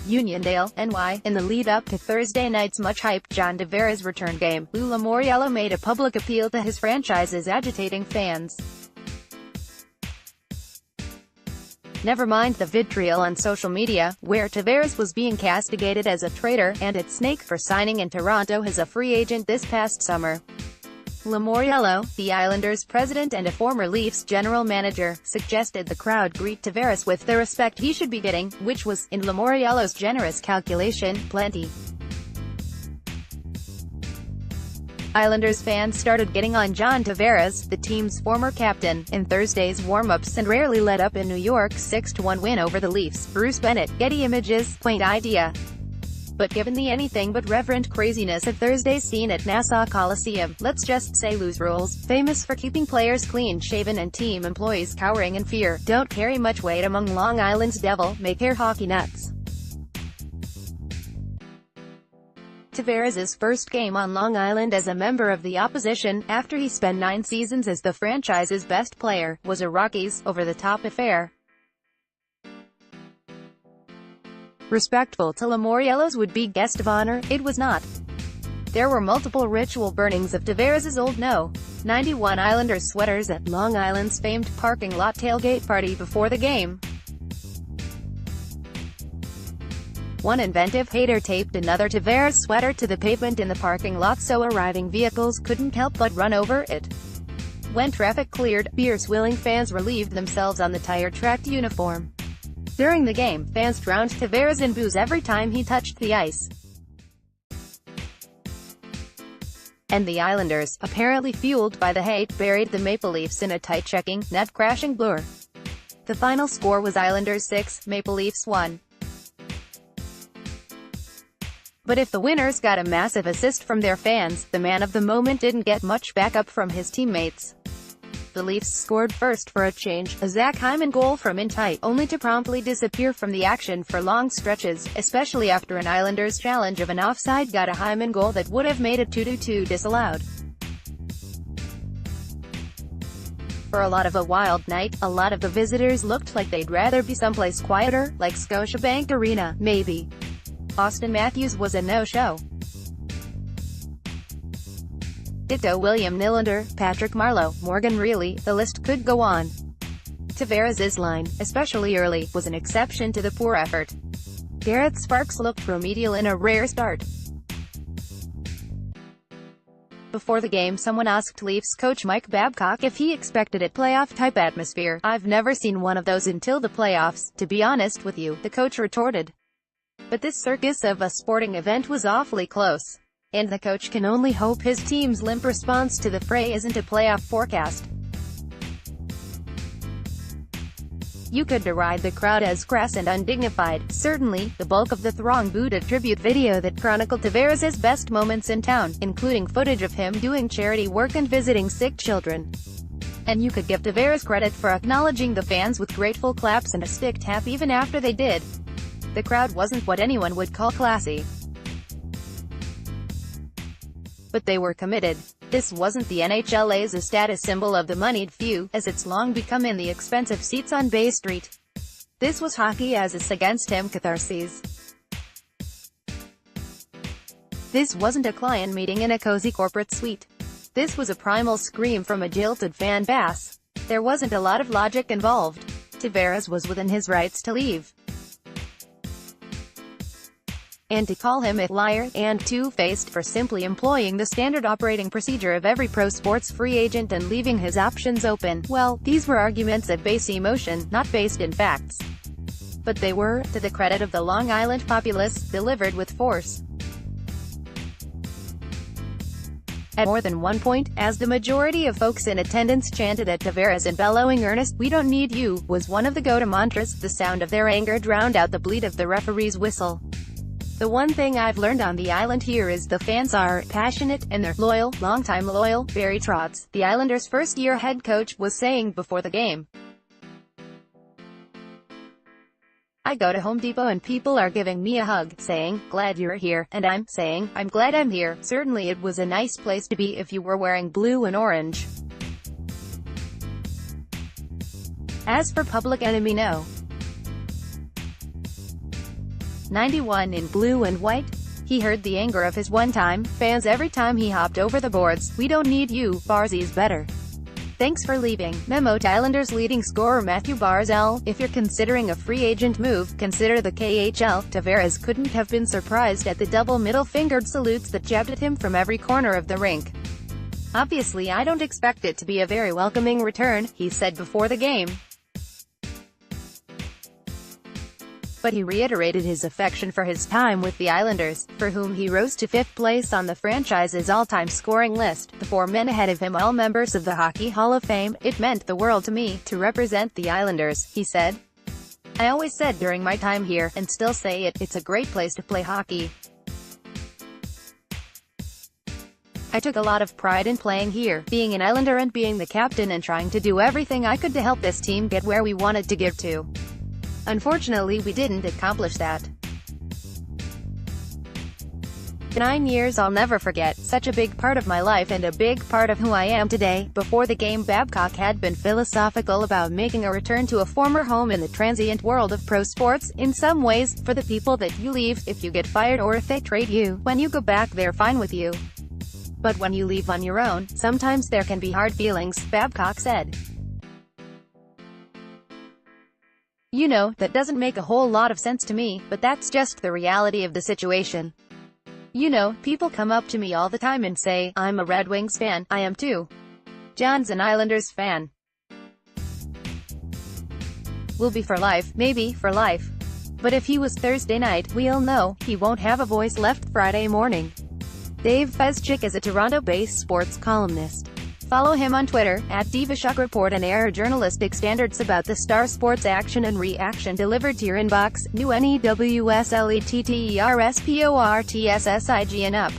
Uniondale, NY. In the lead-up to Thursday night's much-hyped John Tavares return game, Lou Lamoriello made a public appeal to his franchise's agitating fans. Never mind the vitriol on social media, where Tavares was being castigated as a traitor and a snake for signing in Toronto as a free agent this past summer. Lamoriello, the Islanders' president and a former Leafs general manager, suggested the crowd greet Tavares with the respect he should be getting, which was, in Lamoriello's generous calculation, plenty. Islanders fans started getting on John Tavares, the team's former captain, in Thursday's warm-ups and rarely let up in New York's 6-1 win over the Leafs. Bruce Bennett, Getty Images. Quaint idea. But given the anything-but reverent craziness of Thursday's scene at Nassau Coliseum, let's just say Lou's rules, famous for keeping players clean-shaven and team employees cowering in fear, don't carry much weight among Long Island's devil-may-care hockey nuts. Tavares' first game on Long Island as a member of the opposition, after he spent 9 seasons as the franchise's best player, was a Rockies' over-the-top affair. Respectful to Lamoriello's would-be guest of honor, it was not. There were multiple ritual burnings of Tavares' old No. 91 Islanders sweaters at Long Island's famed parking lot tailgate party before the game. One inventive hater taped another Tavares sweater to the pavement in the parking lot so arriving vehicles couldn't help but run over it. When traffic cleared, beer-swilling fans relieved themselves on the tire-tracked uniform. During the game, fans drowned Tavares in booze every time he touched the ice. And the Islanders, apparently fueled by the hate, buried the Maple Leafs in a tight-checking, net-crashing blur. The final score was Islanders 6, Maple Leafs 1. But if the winners got a massive assist from their fans, the man of the moment didn't get much backup from his teammates. The Leafs scored first for a change, a Zach Hyman goal from in tight, only to promptly disappear from the action for long stretches, especially after an Islanders challenge of an offside got a Hyman goal that would have made a 2-2 disallowed. For a lot of a wild night, a lot of the visitors looked like they'd rather be someplace quieter, like Scotiabank Arena, maybe. Austin Matthews was a no-show. Ditto William Nylander, Patrick Marleau, Morgan Rielly, the list could go on. Tavares' line, especially early, was an exception to the poor effort. Garrett Sparks looked remedial in a rare start. Before the game someone asked Leafs coach Mike Babcock if he expected a playoff-type atmosphere. "I've never seen one of those until the playoffs, to be honest with you," the coach retorted. But this circus of a sporting event was awfully close. And the coach can only hope his team's limp response to the fray isn't a playoff forecast. You could deride the crowd as crass and undignified. Certainly, the bulk of the throng booed a tribute video that chronicled Tavares' best moments in town, including footage of him doing charity work and visiting sick children. And you could give Tavares credit for acknowledging the fans with grateful claps and a stick tap even after they did. The crowd wasn't what anyone would call classy. But they were committed. This wasn't the NHLA's a status symbol of the moneyed few, as it's long become in the expensive seats on Bay Street. This was hockey as is against him catharsis. This wasn't a client meeting in a cozy corporate suite. This was a primal scream from a jilted fan base. There wasn't a lot of logic involved. Tavares was within his rights to leave. And to call him a liar and two-faced for simply employing the standard operating procedure of every pro sports free agent and leaving his options open, well, these were arguments of base emotion, not based in facts. But they were, to the credit of the Long Island populace, delivered with force. At more than one point, as the majority of folks in attendance chanted at Tavares in bellowing earnest, "We don't need you," was one of the go-to mantras. The sound of their anger drowned out the bleat of the referee's whistle. The one thing I've learned on the island here is the fans are passionate, and they're loyal, long-time loyal. Barry Trotz, the Islanders' first-year head coach, was saying before the game. "I go to Home Depot and people are giving me a hug, saying, 'Glad you're here,' and I'm saying, 'I'm glad I'm here.' Certainly it was a nice place to be if you were wearing blue and orange." As for Public Enemy No. 91 in blue and white. He heard the anger of his one-time fans every time he hopped over the boards. "We don't need you, Barzie's better. Thanks for leaving." Memo to Islanders leading scorer Matthew Barzal: "If you're considering a free agent move, consider the KHL." Tavares couldn't have been surprised at the double middle-fingered salutes that jabbed at him from every corner of the rink. "Obviously I don't expect it to be a very welcoming return," he said before the game. But he reiterated his affection for his time with the Islanders, for whom he rose to 5th place on the franchise's all-time scoring list, the 4 men ahead of him all members of the Hockey Hall of Fame. "It meant the world to me to represent the Islanders," he said. "I always said during my time here, and still say it, it's a great place to play hockey. I took a lot of pride in playing here, being an Islander and being the captain and trying to do everything I could to help this team get where we wanted to get to. Unfortunately we didn't accomplish that. 9 years I'll never forget, such a big part of my life and a big part of who I am today." Before the game, Babcock had been philosophical about making a return to a former home in the transient world of pro sports. "In some ways, for the people that you leave, if you get fired or if they trade you, when you go back they're fine with you. But when you leave on your own, sometimes there can be hard feelings," Babcock said. "You know, that doesn't make a whole lot of sense to me, but that's just the reality of the situation. You know, people come up to me all the time and say, 'I'm a Red Wings fan.' I am too. John's an Islanders fan. Will be for life, maybe for life. But if he was Thursday night, we'll know he won't have a voice left Friday morning." Dave Fezchik is a Toronto-based sports columnist. Follow him on Twitter, @Divashock Report, and air journalistic standards about the star sports action and reaction delivered to your inbox. New NEWSLETTERSPORTSSIGN up.